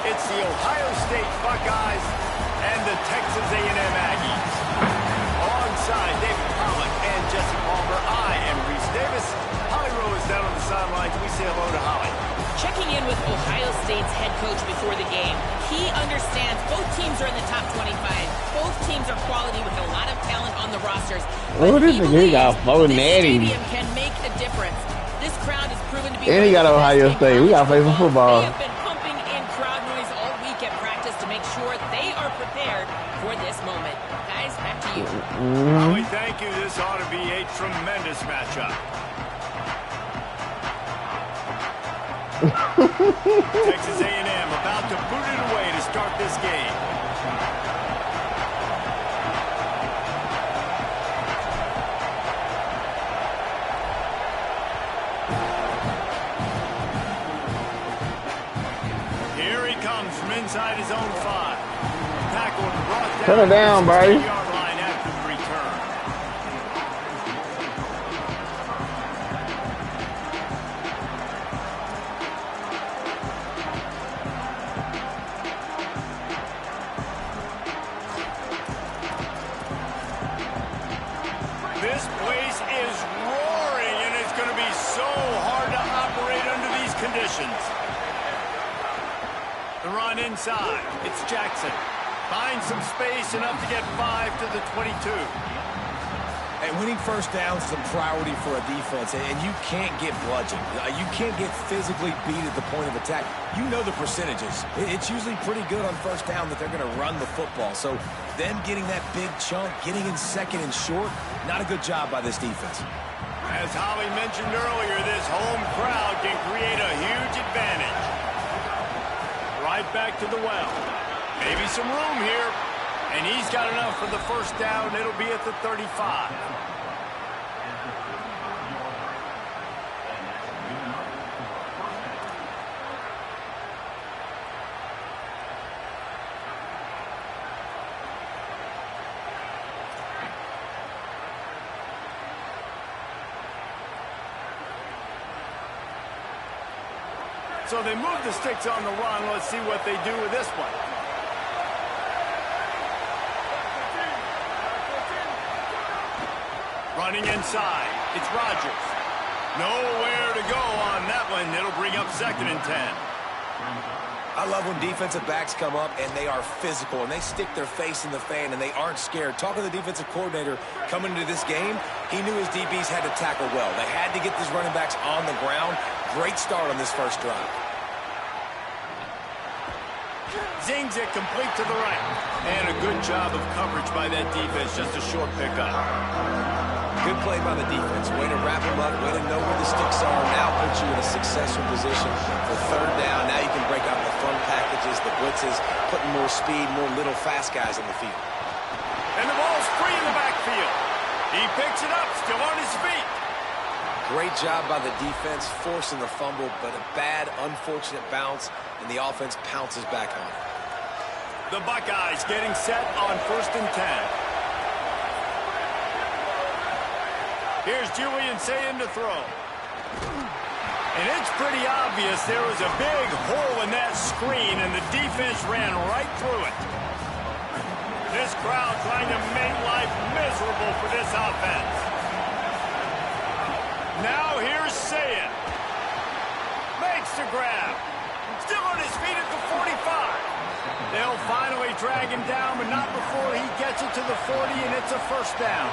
It's the Ohio State Buckeyes and the Texas A&M Aggies. Alongside David Pollack and Jesse Palmer, I am Reese Davis. Holly Rowe is down on the sidelines. We say hello to Holly. Checking in with Ohio State's head coach before the game. He understands both teams are in the top 25. Both teams are quality with a lot of talent on the rosters. Oh, this nigga got fucking natty. This stadium can make a difference. This crowd has proven to be. And he got Ohio State. We got to play some football. They have been pumping in crowd noise all week at practice to make sure they are prepared for this moment. Guys, back to you. Holly, thank you. This ought to be a tremendous matchup. Texas A&M about to boot it away to start this game. Here he comes from inside his own 5. Tackled and brought down. Turn it down, buddy. Yard line after the return. This place is roaring, and it's going to be so hard to operate under these conditions. The run inside. It's Jackson. Finds some space, enough to get 5 to the 22. And winning first down is a priority for a defense, and you can't get bludgeoned. You can't get physically beat at the point of attack. You know the percentages. It's usually pretty good on first down that they're going to run the football. So them getting that big chunk, getting in second and short, not a good job by this defense. As Holly mentioned earlier, this home crowd can create a huge advantage. Right back to the well. Maybe some room here. And he's got enough for the first down. It'll be at the 35. So they move the sticks on the run. Let's see what they do with this one. Running inside. It's Rodgers. Nowhere to go on that one. It'll bring up 2nd and 10. I love when defensive backs come up and they are physical and they stick their face in the fan and they aren't scared. Talking to the defensive coordinator coming into this game, he knew his DBs had to tackle well. They had to get these running backs on the ground. Great start on this first drive. Zings it complete to the right. And a good job of coverage by that defense. Just a short pickup. Good play by the defense. Way to wrap them up. Way to know where the sticks are. Now puts you in a successful position for 3rd down. Now you can break out the fun packages, the blitzes, putting more speed, more little fast guys in the field. And the ball's free in the backfield. He picks it up, still on his feet. Great job by the defense, forcing the fumble, but a bad, unfortunate bounce, and the offense pounces back on it. The Buckeyes getting set on 1st and 10. Here's Julian saying to throw. And it's pretty obvious there was a big hole in that screen, and the defense ran right through it. This crowd trying to make life miserable for this offense. Now here's Sayin. Makes the grab. Still on his feet at the 45. They'll finally drag him down, but not before he gets it to the 40, and it's a first down.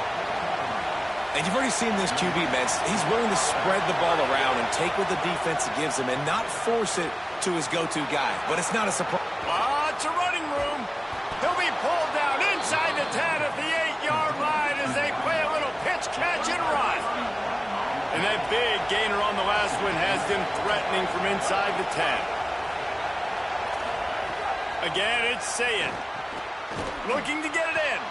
And you've already seen this QB, man. He's willing to spread the ball around and take what the defense gives him and not force it to his go-to guy. But it's not a surprise. Lots of running room. He'll be pulled down inside the 10 at the 8-yard line as they play a little pitch, catch, and run. And that big gainer on the last one has them threatening from inside the 10. Again, it's Sayin. Looking to get it in.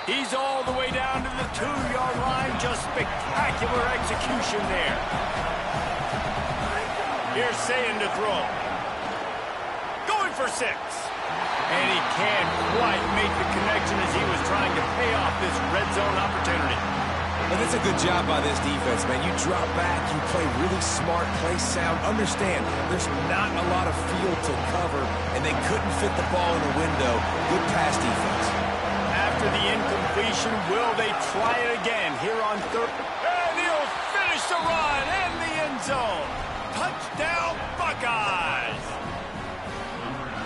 He's all the way down to the 2-yard line. Just spectacular execution there. Here's Sayin to throw. Going for 6. And he can't quite make the connection as he was trying to pay off this red zone opportunity. Well, that's a good job by this defense, man. You drop back, you play really smart, play sound. Understand, there's not a lot of field to cover. and they couldn't fit the ball in a window. Good pass defense. After the incompletion, will they try it again here on third? And he'll finish the run in the end zone. Touchdown, Buckeyes!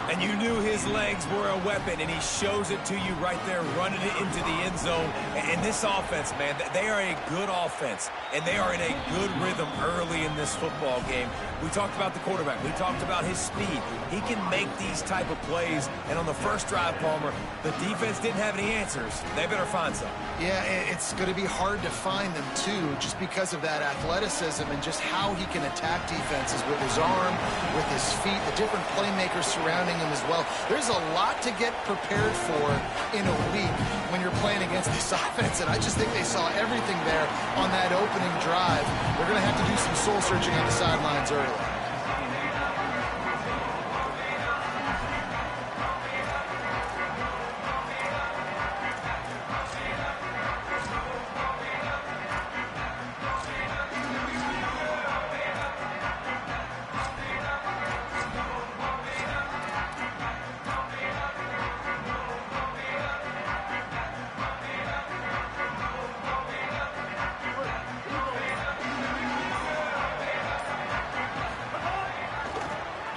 And you knew his legs were a weapon, and he shows it to you right there, running it into the end zone. And this offense, man, they are a good offense, and they are in a good rhythm early in this football game. We talked about the quarterback. We talked about his speed. He can make these type of plays. And on the first drive, Palmer, the defense didn't have any answers. They better find some. Yeah, it's going to be hard to find them, too, just because of that athleticism and just how he can attack defenses with his arm, with his feet, the different playmakers surrounding him as well. There's a lot to get prepared for in a week when you're playing against this offense, and I just think they saw everything there on that opening drive. They're going to have to do some soul-searching on the sidelines early.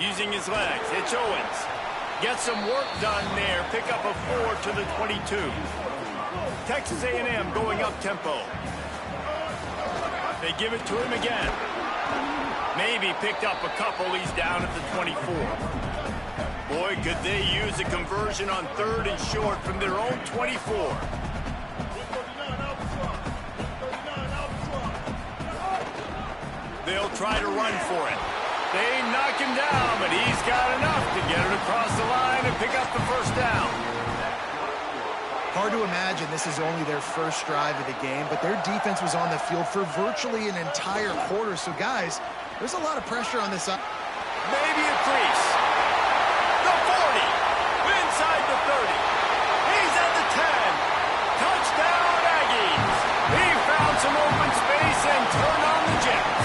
Using his legs, it's Owens. Get some work done there. Pick up a 4 to the 22. Texas A&M going up tempo. They give it to him again. Maybe picked up a couple. He's down at the 24. Boy, could they use a conversion on 3rd and short from their own 24. They'll try to run for it. They knock him down, but he's got enough to get it across the line and pick up the first down. Hard to imagine this is only their first drive of the game, but their defense was on the field for virtually an entire quarter. So, guys, there's a lot of pressure on this. Maybe a crease. The 40. Inside the 30. He's at the 10. Touchdown, Aggies. He found some open space and turned on the Jets.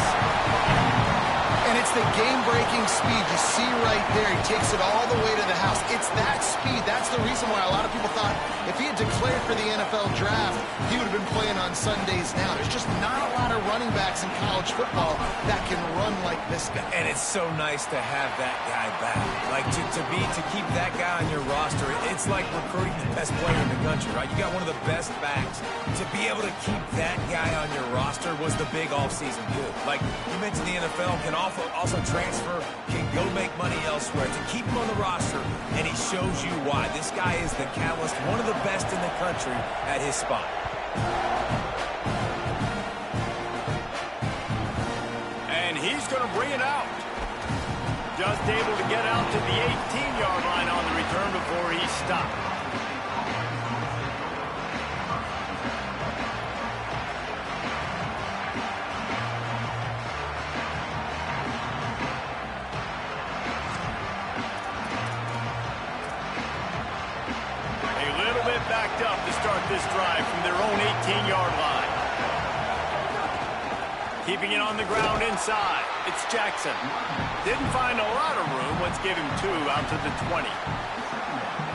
And it's the game-breaking speed you see right there. He takes it all the way to the house. It's that speed. That's the reason why a lot of people thought if he had declared for the NFL draft, he would have been playing on Sundays now. There's just not a lot of running backs in college football that can run like this guy. And it's so nice to have that guy back. Like, to keep that guy on your roster, it's like recruiting the best player in the country, right? You got one of the best backs. To be able to keep that guy on your roster was the big offseason good. Like, you mentioned the NFL can also transfer, can go make money elsewhere. To keep him on the roster, and he shows you why. This guy is the catalyst, one of the best in the country at his spot. And he's going to bring it out. Just able to get out to the 18-yard line on the return before he stopped. Backed up to start this drive from their own 18-yard line. Keeping it on the ground inside. It's Jackson. Didn't find a lot of room. Let's give him 2 out to the 20.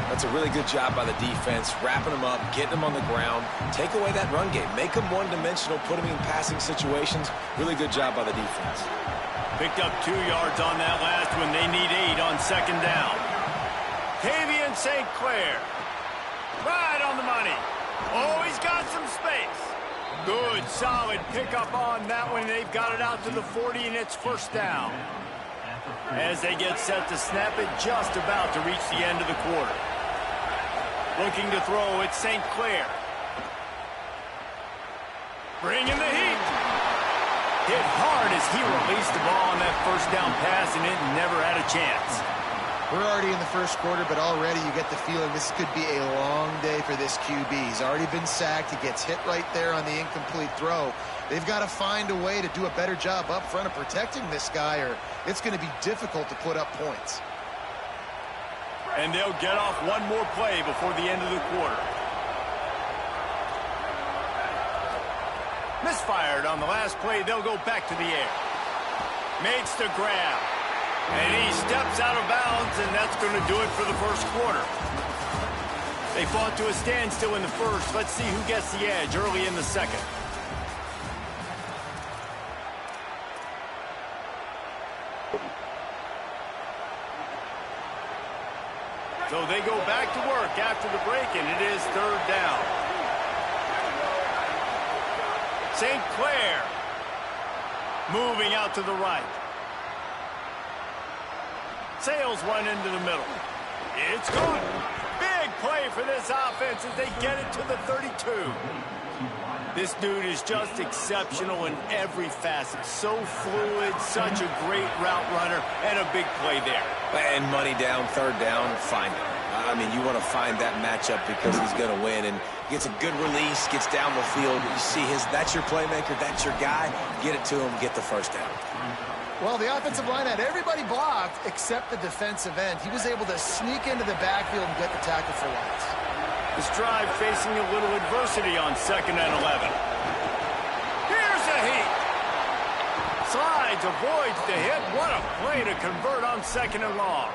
That's a really good job by the defense, wrapping him up, getting him on the ground, take away that run game, make him one-dimensional, put him in passing situations. Really good job by the defense. Picked up 2 yards on that last one. They need 8 on 2nd down. Tavian St. Clair. Right on the money. Oh, he's got some space. Good, solid pickup on that one. They've got it out to the 40, and it's first down. As they get set to snap it, just about to reach the end of the quarter. Looking to throw, it's St. Clair. Bringing the heat. Hit hard as he released the ball on that first down pass, and it never had a chance. We're already in the first quarter, but already you get the feeling this could be a long day for this QB. He's already been sacked. He gets hit right there on the incomplete throw. They've got to find a way to do a better job up front of protecting this guy, or it's going to be difficult to put up points. And they'll get off one more play before the end of the quarter. Misfired on the last play. They'll go back to the air. Makes the grab. And he steps out of bounds, and that's going to do it for the first quarter. They fought to a standstill in the first. Let's see who gets the edge early in the second. So they go back to work after the break, and it is third down. St. Clair moving out to the right. Sails one into the middle. It's good. Big play for this offense as they get it to the 32. This dude is just exceptional in every facet. So fluid, such a great route runner, and a big play there. And money down, third down, find it. I mean, you want to find that matchup because he's going to win. And gets a good release, gets down the field. You see that's your playmaker, that's your guy. Get it to him, get the first down. Well, the offensive line had everybody blocked except the defensive end. He was able to sneak into the backfield and get the tackle for once. This drive facing a little adversity on 2nd and 11. Here's a heat. Slides, avoids the hit. What a play to convert on 2nd and long.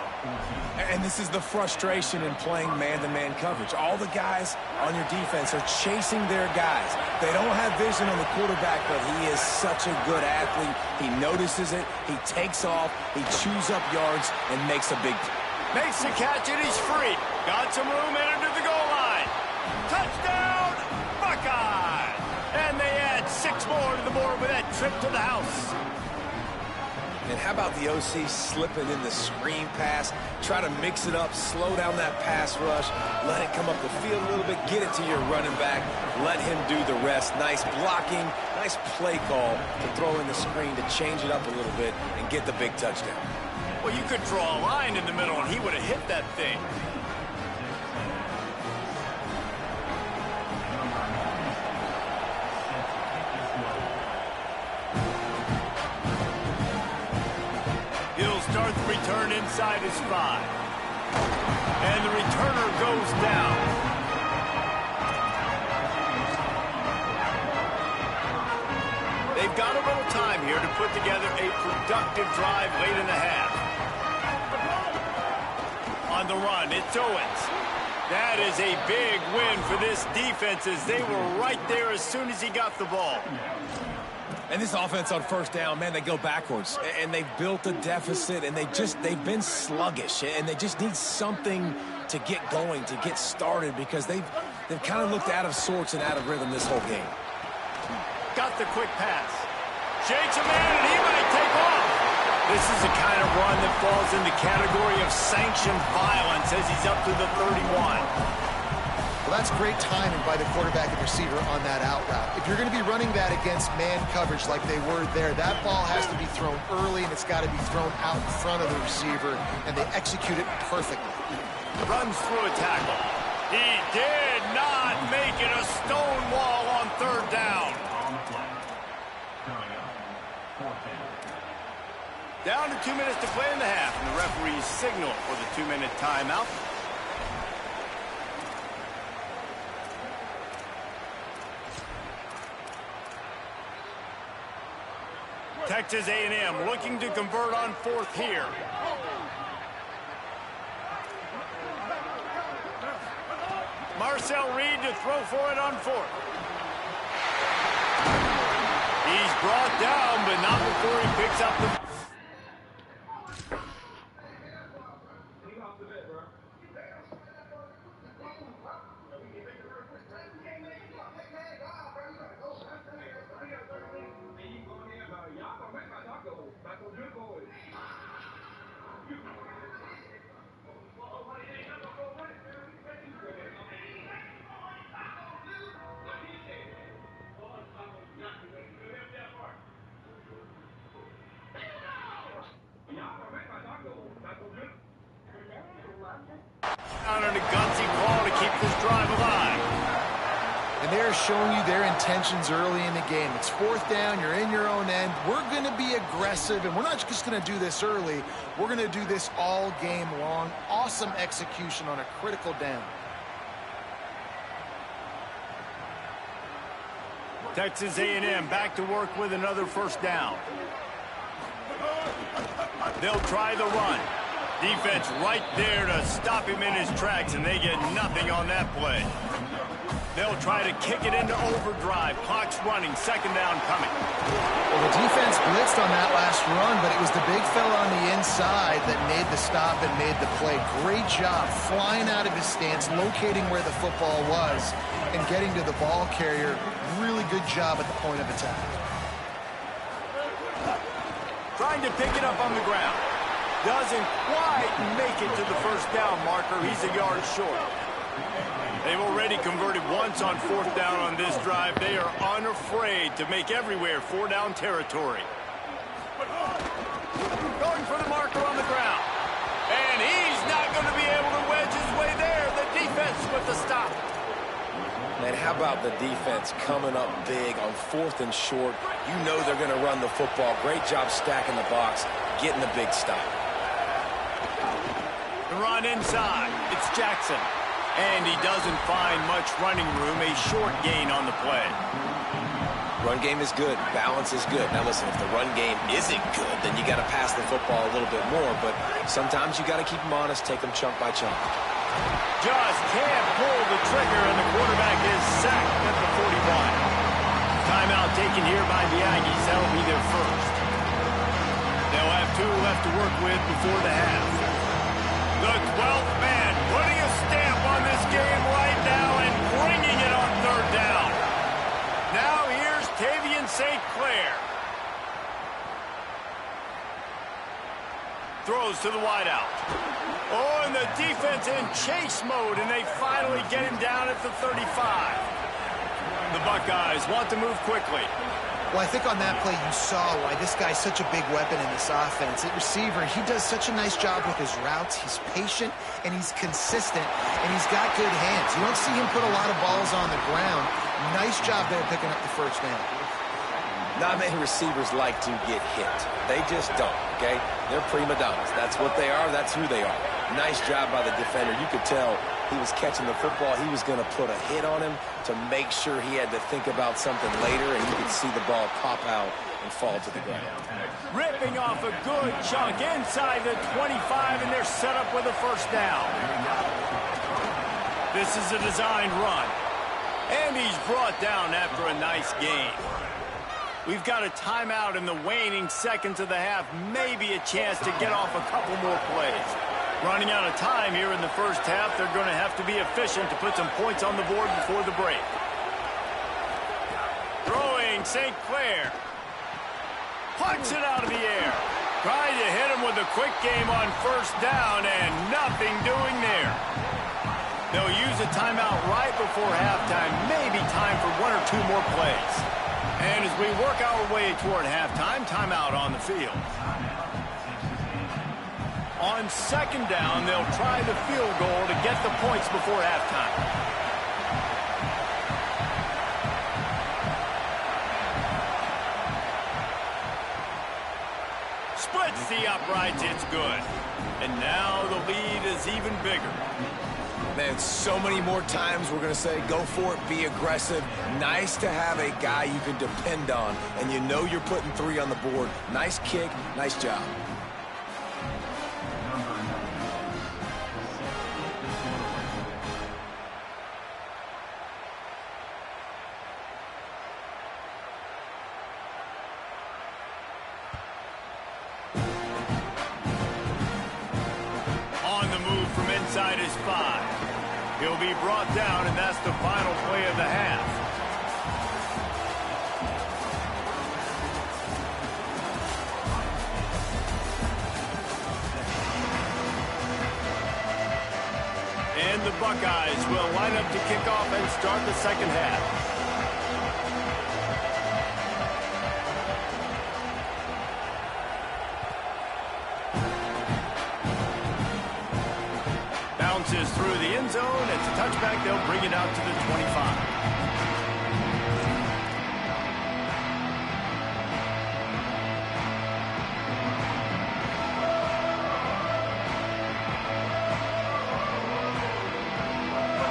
And this is the frustration in playing man-to-man coverage. All the guys on your defense are chasing their guys. They don't have vision on the quarterback, but he is such a good athlete. He notices it, he takes off, he chews up yards, and makes a big play. Makes the catch, and he's free. Got some room, entered to the goal line. Touchdown, Buckeyes! And they add 6 more to the board with that trip to the house. And how about the OC slipping in the screen pass? Try to mix it up, slow down that pass rush, let it come up the field a little bit, get it to your running back, let him do the rest. Nice blocking, nice play call to throw in the screen to change it up a little bit and get the big touchdown. Well, you could draw a line in the middle, and he would have hit that thing. Start the return inside his 5. And the returner goes down. They've got a little time here to put together a productive drive late in the half. On the run, it's Owens. That is a big win for this defense as they were right there as soon as he got the ball. And this offense on first down, man, they go backwards. And they've built a deficit, and they've been sluggish. And they just need something to get going, to get started, because they've kind of looked out of sorts and out of rhythm this whole game. Got the quick pass. Shakes a man, and he might take off. This is the kind of run that falls in the category of sanctioned violence as he's up to the 31. Well, that's great timing by the quarterback and receiver on that out route. If you're going to be running that against man coverage like they were there, that ball has to be thrown early, and it's got to be thrown out in front of the receiver, and they execute it perfectly. Runs through a tackle. He did not make it a stone wall on third down. Down to 2 minutes to play in the half, and the referees signal for the 2-minute timeout. Texas A&M looking to convert on 4th here. Marcel Reed to throw for it on 4th. He's brought down, but not before he picks up the... On a gutsy call to keep this drive alive. And they're showing you their intentions early in the game. It's 4th down, you're in your own end. We're going to be aggressive, and we're not just going to do this early. We're going to do this all game long. Awesome execution on a critical down. Texas A&M back to work with another first down. They'll try the run. Defense right there to stop him in his tracks, and they get nothing on that play. They'll try to kick it into overdrive. Clock's running. Second down coming. Well, the defense blitzed on that last run, but it was the big fella on the inside that made the stop and made the play. Great job flying out of his stance, locating where the football was, and getting to the ball carrier. Really good job at the point of attack. Trying to pick it up on the ground. Doesn't quite make it to the first down marker. He's a yard short. They've already converted once on fourth down on this drive. They are unafraid to make everywhere four-down territory. Going for the marker on the ground. And he's not going to be able to wedge his way there. The defense with the stop. And how about the defense coming up big on fourth and short? You know they're going to run the football. Great job stacking the box, getting the big stop. The run inside. It's Jackson. And he doesn't find much running room. A short gain on the play. Run game is good. Balance is good. Now listen, if the run game isn't good, then you got to pass the football a little bit more. But sometimes you got to keep them honest, take them chunk by chunk. Just can't pull the trigger, and the quarterback is sacked at the 41. Timeout taken here by the Aggies. That'll be their first. They'll have 2 left to work with before the half. The 12th man putting a stamp on this game right now and bringing it on third down. Now here's Tavian St. Clair. Throws to the wideout. Oh, and the defense in chase mode, and they finally get him down at the 35. The Buckeyes want to move quickly. Well, I think on that play you saw why this guy's such a big weapon in this offense. At receiver, he does such a nice job with his routes. He's patient, and he's consistent, and he's got good hands. You don't see him put a lot of balls on the ground. Nice job there picking up the first down. Not many receivers like to get hit. They just don't, okay? They're prima donnas. That's what they are. That's who they are. Nice job by the defender. You could tell he was catching the football. He was going to put a hit on him to make sure he had to think about something later, and you could see the ball pop out and fall to the ground. Ripping off a good chunk inside the 25, and they're set up with a first down. This is a designed run. And he's brought down after a nice gain. We've got a timeout in the waning seconds of the half. Maybe a chance to get off a couple more plays. Running out of time here in the first half. They're going to have to be efficient to put some points on the board before the break. Throwing St. Clair. Punts it out of the air. Trying to hit him with a quick game on first down, and nothing doing there. They'll use a timeout right before halftime. Maybe time for 1 or 2 more plays. And as we work our way toward halftime, timeout on the field. On second down, they'll try the field goal to get the points before halftime. Splits the uprights, it's good. And now the lead is even bigger. Man, so many more times we're going to say, go for it, be aggressive. Nice to have a guy you can depend on, and you know you're putting 3 on the board. Nice kick, nice job. On the move from inside his 5. He'll be brought down, and that's the final play of the half. And the Buckeyes will line up to kick off and start the second half. Bounces through the end zone. It's a touchback. They'll bring it out to the 25.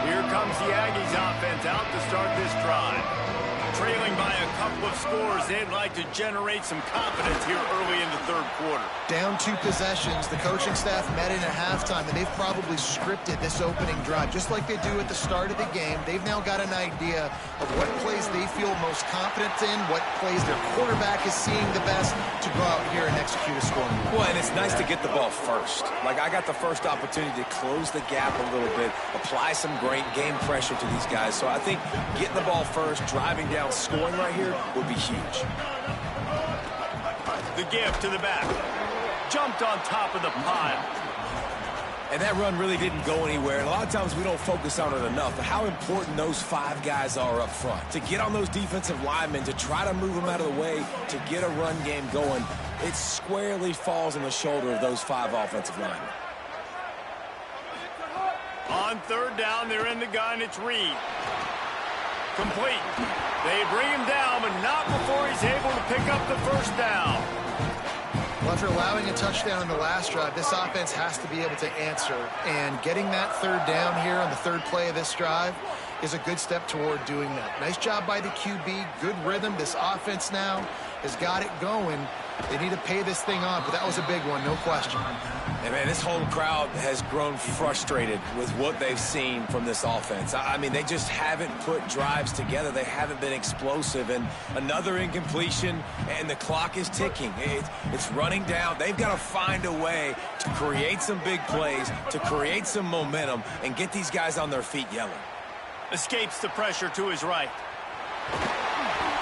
Here comes the Aggies offense out to start this drive. trailing by a couple of scores. They'd like to generate some confidence here early in the third quarter. Down 2 possessions. The coaching staff met in at halftime, and they've probably scripted this opening drive, just like they do at the start of the game. They've now got an idea of what plays they feel most confident in, what plays their quarterback is seeing the best to go out here and execute a scoring drive. Well, and it's nice to get the ball first. Like, I got the first opportunity to close the gap a little bit, apply some great game pressure to these guys. So I think getting the ball first, driving down, scoring right here would be huge. The give to the back. Jumped on top of the pile. And that run really didn't go anywhere. And a lot of times we don't focus on it enough, but how important those 5 guys are up front. To get on those defensive linemen, to try to move them out of the way, to get a run game going, it squarely falls on the shoulder of those 5 offensive linemen. On third down, they're in the gun. It's Reed. Complete. They bring him down, but not before he's able to pick up the first down. Well, after allowing a touchdown in the last drive, this offense has to be able to answer. And getting that third down here on the third play of this drive is a good step toward doing that. Nice job by the QB. Good rhythm. This offense now has got it going. They need to pay this thing off, but that was a big one, no question. And, man, this home crowd has grown frustrated with what they've seen from this offense. I mean, they just haven't put drives together. They haven't been explosive. And another incompletion, and the clock is ticking. It's running down. They've got to find a way to create some big plays, to create some momentum, and get these guys on their feet yelling. Escapes the pressure to his right.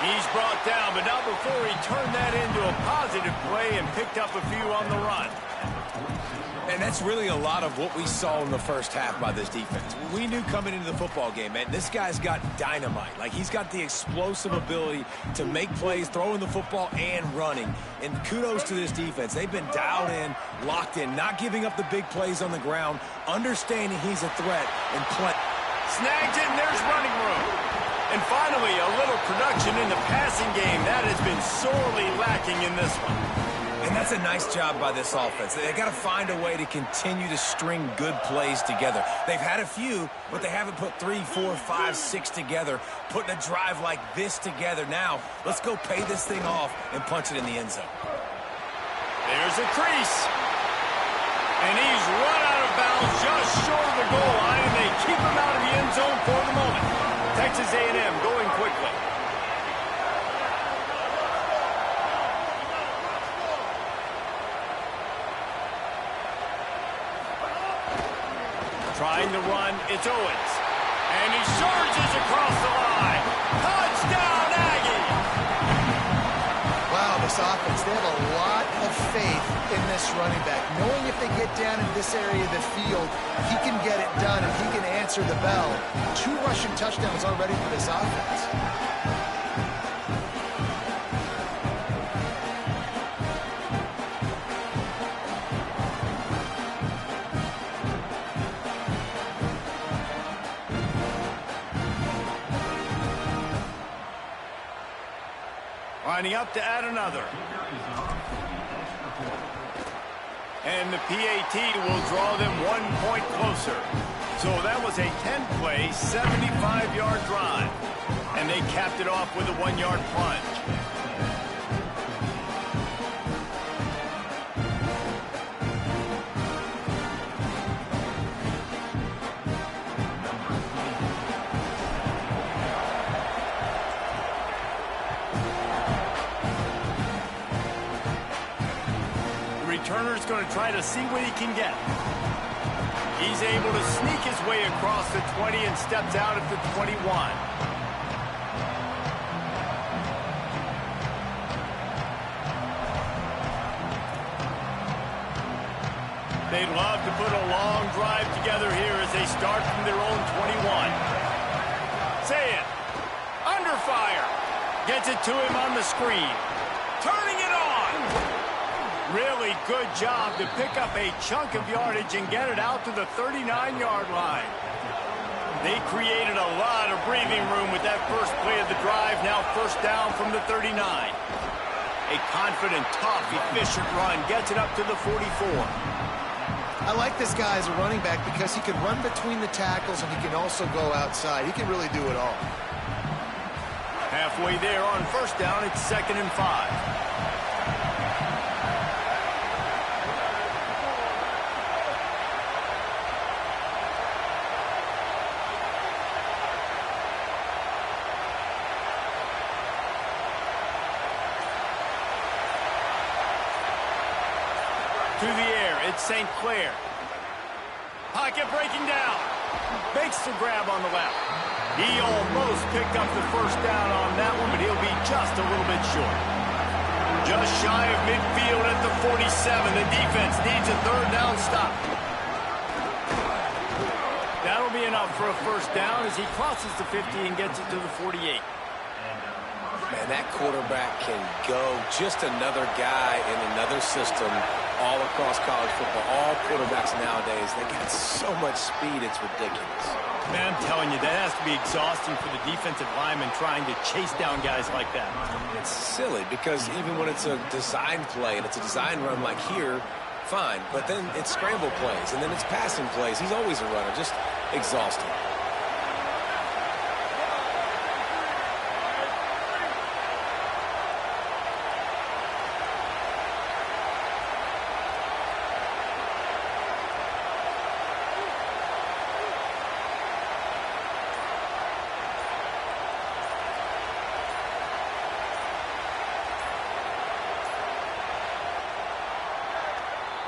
He's brought down, but not before he turned that into a positive play and picked up a few on the run. And that's really a lot of what we saw in the first half by this defense. We knew coming into the football game, man, this guy's got dynamite. Like, he's got the explosive ability to make plays, throwing the football and running. And kudos to this defense. They've been dialed in, locked in, not giving up the big plays on the ground, understanding he's a threat, and play. Snags it, and there's running room. And finally, a little production in the passing game. That has been sorely lacking in this one. And that's a nice job by this offense. They've got to find a way to continue to string good plays together. They've had a few, but they haven't put 3, 4, 5, 6 together, putting a drive like this together. Now, let's go pay this thing off and punch it in the end zone. There's a crease. And he's run out of bounds just short of the goal line, and they keep him out of the end zone for the moment. Texas A&M going quickly. Trying to run, it's Owens. And he surges across the line. Touchdown, Aggie! Wow, this offense, they have a lot of faith in this running back. Knowing if they get down in this area of the field, he can get it done and he can answer the bell. 2 rushing touchdowns already for this offense. Lining up to add another. And the PAT will draw them 1 point closer. So that was a 10-play, 75-yard drive. And they capped it off with a 1-yard plunge. Turner's going to try to see what he can get. He's able to sneak his way across the 20 and steps out at the 21. They'd love to put a long drive together here as they start from their own 21. Say it. Under fire. Gets it to him on the screen. Turning it on. Really good job to pick up a chunk of yardage and get it out to the 39-yard line. They created a lot of breathing room with that first play of the drive. Now first down from the 39. A confident, tough, efficient run gets it up to the 44. I like this guy as a running back because he can run between the tackles and he can also go outside. He can really do it all. halfway there on first down. It's 2nd and 5. To the air, it's St. Clair. Pocket breaking down. Makes the grab on the left. He almost picked up the first down on that one, but he'll be just a little bit short. Just shy of midfield at the 47. The defense needs a 3rd down stop. That'll be enough for a first down as he crosses the 50 and gets it to the 48. Man, that quarterback can go. Just another guy in another system all across college football. All quarterbacks nowadays, they got so much speed, it's ridiculous. Man, I'm telling you, that has to be exhausting for the defensive lineman trying to chase down guys like that. It's silly because even when it's a design play and it's a design run like here, fine. But then it's scramble plays and then it's passing plays. He's always a runner, just exhausting.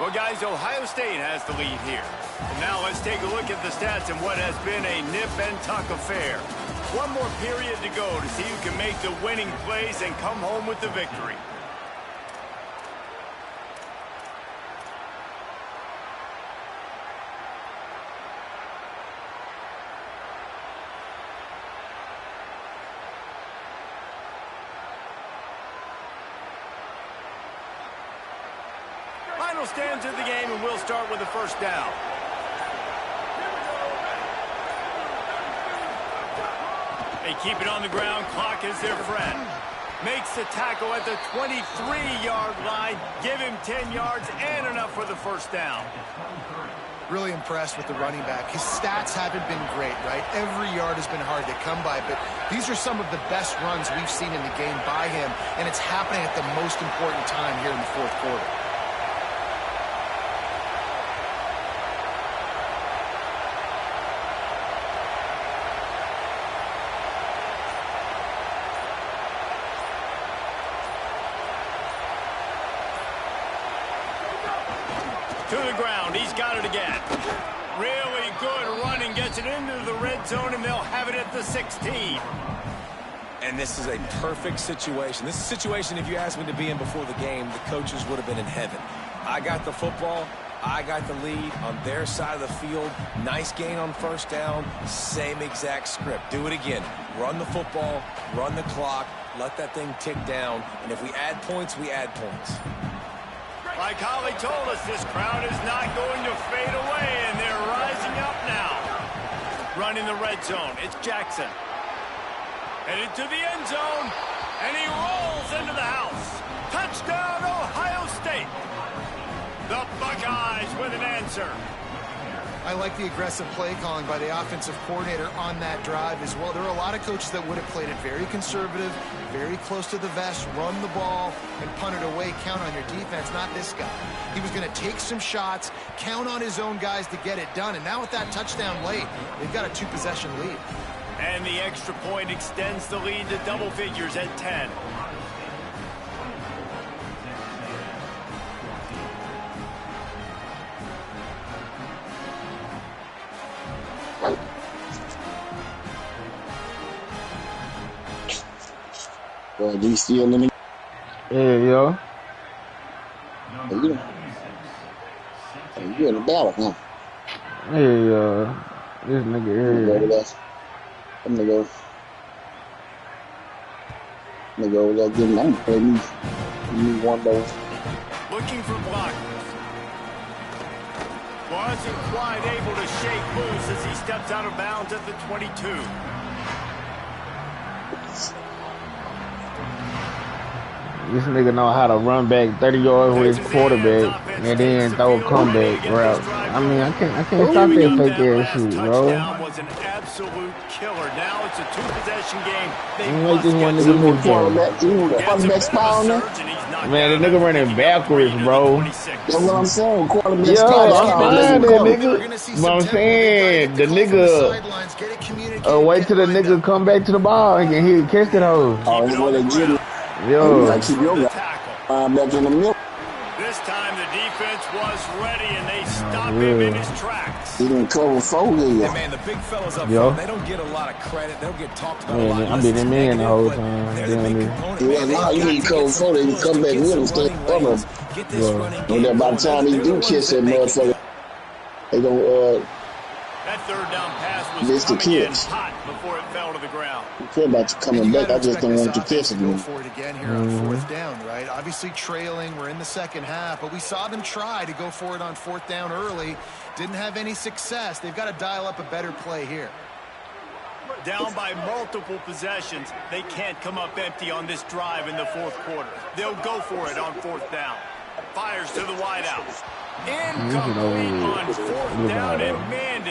Well, guys, Ohio State has the lead here. And now let's take a look at the stats in what has been a nip-and-tuck affair. One more period to go to see who can make the winning plays and come home with the victory. Final stands of the game, and we'll start with the first down. They keep it on the ground. Clock is their friend. Makes the tackle at the 23-yard line. Give him 10 yards and enough for the first down. Really impressed with the running back. His stats haven't been great, right? Every yard has been hard to come by, but these are some of the best runs we've seen in the game by him, and it's happening at the most important time here in the 4th quarter. To the ground, he's got it again. Really good running, gets it into the red zone, and they'll have it at the 16. And this is a perfect situation. This is a situation, if you asked me to be in before the game, the coaches would have been in heaven. I got the football. I got the lead on their side of the field. Nice gain on first down. Same exact script. Do it again. Run the football, run the clock, let that thing tick down. And if we add points, we add points. Like Holly told us, this crowd is not going to fade away, and they're rising up now. Running the red zone, it's Jackson. Headed to the end zone, and he rolls into the house. Touchdown, Ohio State. The Buckeyes with an answer. I like the aggressive play calling by the offensive coordinator on that drive as well. There are a lot of coaches that would have played it very conservative, very close to the vest, run the ball, and punt it away, count on your defense. Not this guy. He was going to take some shots, count on his own guys to get it done. And now with that touchdown late, they've got a 2-possession lead. And the extra point extends the lead to double figures at 10. You still in the... Yeah, yo. You in the battle, huh? Hey, this nigga here. I'm gonna go over there getting on. Play me one of those. Looking for blockers. Wasn't quite able to shake loose as he steps out of bounds at the 22. This nigga know how to run back 30 yards with his quarterback and then throw a comeback route. I mean, I can't stop that fake ass shit, bro. Was an absolute killer. Now it's a two-possession game. They like this one nigga miss quarterback spy on him. Man, the nigga running backwards, bro. That's what I'm saying. Quarterback spy. I'm fine, that nigga. But I'm saying, the nigga, wait till the nigga come back to the ball and get hit, catch that hoe. Oh, that's what they get it. Yo. Like keep your guy back in the middle. This time the defense was ready and they stopped him in his tracks. He didn't cover 4 here. Hey man, the big fellas up front, they don't get a lot of credit. They don't get talked about a lot. I've been in man the whole time. You need to cover 4, they can come back with him, stay cover him. And then by the time he do catch that motherfucker, they gonna that third down pass was miss the kids hot before it fell to the ground. I care about you coming back. I just don't want you catching Go me. for it again here on 4th down, right? Obviously trailing. We're in the second half, but we saw them try to go for it on 4th down early. Didn't have any success. They've got to dial up a better play here. Down by multiple possessions, they can't come up empty on this drive in the 4th quarter. They'll go for it on 4th down. Fires to the wideout. Incomplete on 4th down, and man,